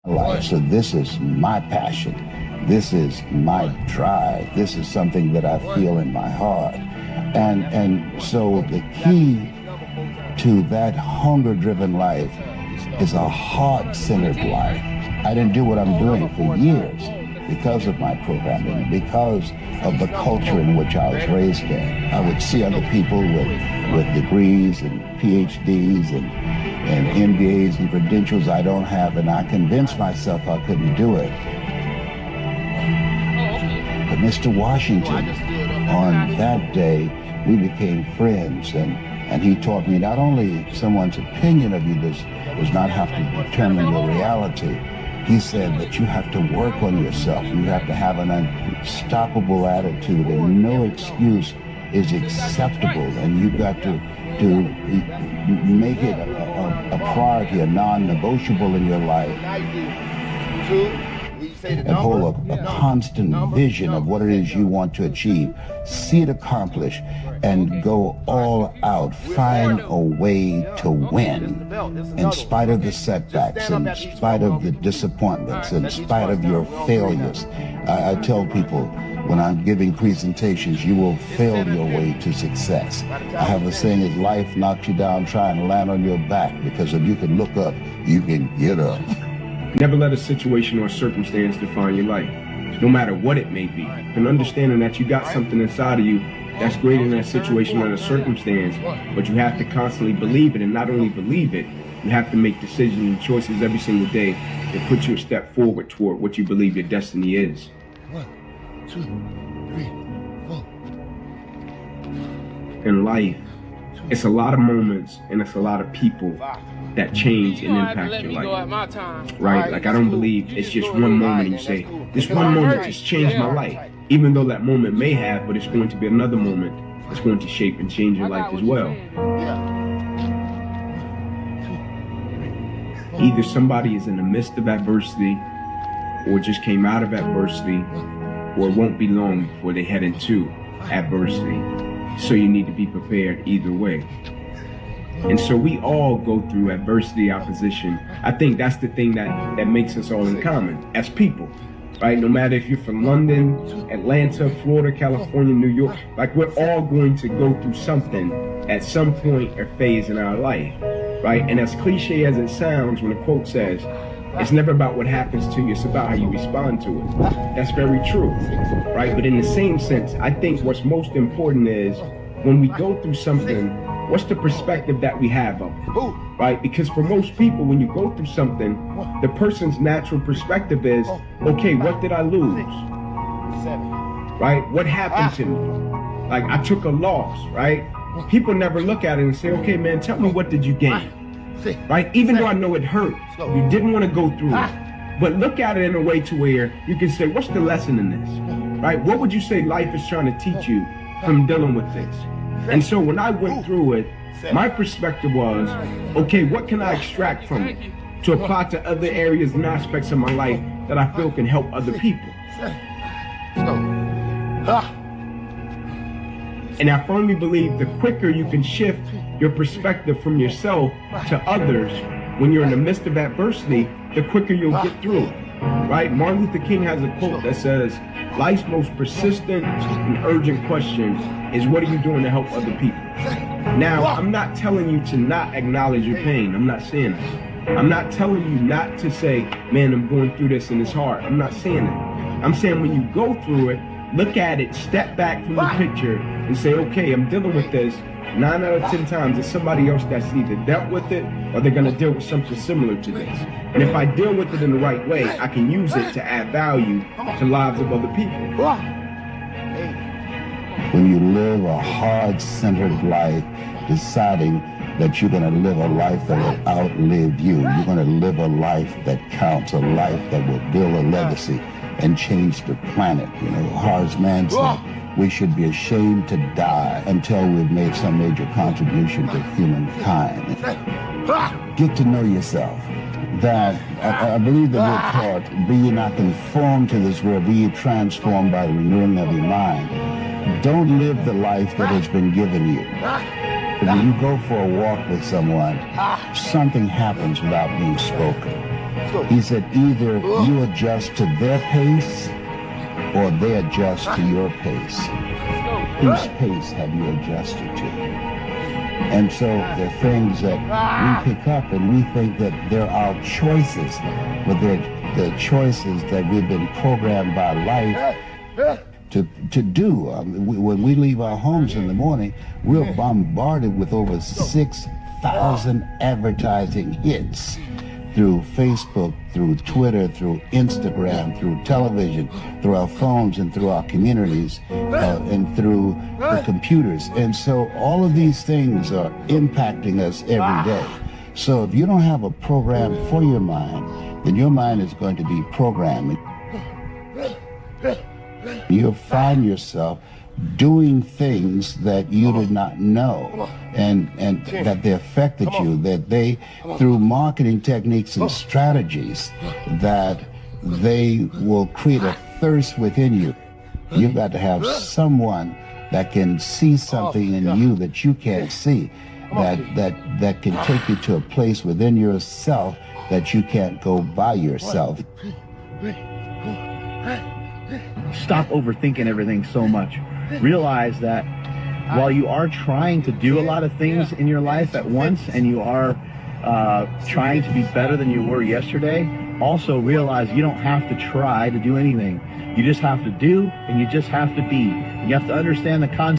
life. So this is my passion. This is my drive. This is something that I feel in my heart. And so the key to that hunger-driven life is a heart-centered life. I didn't do what I'm doing for years because of my programming, because of the culture in which I was raised in. I would see other people with degrees and PhDs and MBAs and credentials I don't have, and I convinced myself I couldn't do it. But Mr. Washington, on that day, we became friends, and he taught me not only someone's opinion of you does not have to determine your reality. He said that you have to work on yourself. You have to have an unstoppable attitude, and no excuse is acceptable, and you've got to make it a priority, a non-negotiable in your life, and hold a constant vision of what it is you want to achieve. See it accomplished and go all out. Find a way to win in spite of the setbacks, in spite of the disappointments, in spite of your failures. I tell people when I'm giving presentations, you will fail your way to success. I have a saying, if life knocks you down, try and land on your back, because if you can look up, you can get up. Never let a situation or circumstance define your life, no matter what it may be. And understanding that you got something inside of you that's greater than that situation or the circumstance, but you have to constantly believe it, and not only believe it, you have to make decisions and choices every single day that put you a step forward toward what you believe your destiny is. 1, 2, 3, 4. In life, it's a lot of moments and it's a lot of people that change and impact your life, right? Like, I don't believe it's just one moment and you say, this one moment just changed my life. Even though that moment may have, but it's going to be another moment that's going to shape and change your life as well. Either somebody is in the midst of adversity, or just came out of adversity, or it won't be long before they head into adversity. So you need to be prepared either way. And so we all go through adversity, opposition. I think that's the thing that makes us all in common as people, right? No matter if you're from London, Atlanta, Florida, California, New York, like, we're all going to go through something at some point or phase in our life, right? And as cliche as it sounds, when the quote says, it's never about what happens to you, it's about how you respond to it. That's very true, right? But in the same sense, I think what's most important is when we go through something, what's the perspective that we have of it, right? Because for most people, when you go through something, the person's natural perspective is, okay, what did I lose? Right? What happened to me? Like, I took a loss, right? People never look at it and say, okay, man, tell me, what did you gain? Right? Even though I know it hurt, you didn't want to go through it. But look at it in a way to where you can say, what's the lesson in this? Right? What would you say life is trying to teach you from dealing with this? And so when I went through it, my perspective was, okay, what can I extract from it to apply to other areas and aspects of my life that I feel can help other people? And I firmly believe the quicker you can shift your perspective from yourself to others when you're in the midst of adversity, the quicker you'll get through it, right? Martin Luther King has a quote that says, life's most persistent and urgent question is, what are you doing to help other people? Now, I'm not telling you to not acknowledge your pain. I'm not saying that. I'm not telling you not to say, man, I'm going through this and it's hard. I'm not saying that. I'm saying when you go through it, look at it, step back from the picture and say, okay, I'm dealing with this. 9 out of 10 times, it's somebody else that's either dealt with it or they're going to deal with something similar to this. And if I deal with it in the right way, I can use it to add value to lives of other people. When you live a heart-centered life, deciding that you're going to live a life that will outlive you, you're going to live a life that counts, a life that will build a legacy and change the planet. You know, Horace Mann said, we should be ashamed to die until we've made some major contribution to humankind. Get to know yourself. That I believe that we're taught, be ye not conformed to this world, be ye transformed by the renewing of your mind. Don't live the life that has been given you. But when you go for a walk with someone, something happens without being spoken. He said, either you adjust to their pace or they adjust to your pace. Whose pace have you adjusted to? And so there are things that we pick up and we think that they're our choices, but they're the choices that we've been programmed by life to do. When we leave our homes in the morning, we're bombarded with over 6,000 advertising hits through Facebook, through Twitter, through Instagram, through television, through our phones and through our communities, and through the computers. And so all of these things are impacting us every day. So if you don't have a program for your mind, then your mind is going to be programming. You'll find yourself doing things that you did not know, and that they affected you, that they, through marketing techniques and strategies, that they will create a thirst within you. You've got to have someone that can see something in you that you can't see, that can take you to a place within yourself that you can't go by yourself. Stop overthinking everything so much. Realize that while you are trying to do a lot of things in your life at once, and you are trying to be better than you were yesterday, also realize you don't have to try to do anything. You just have to do, and you just have to be. You have to understand the concept.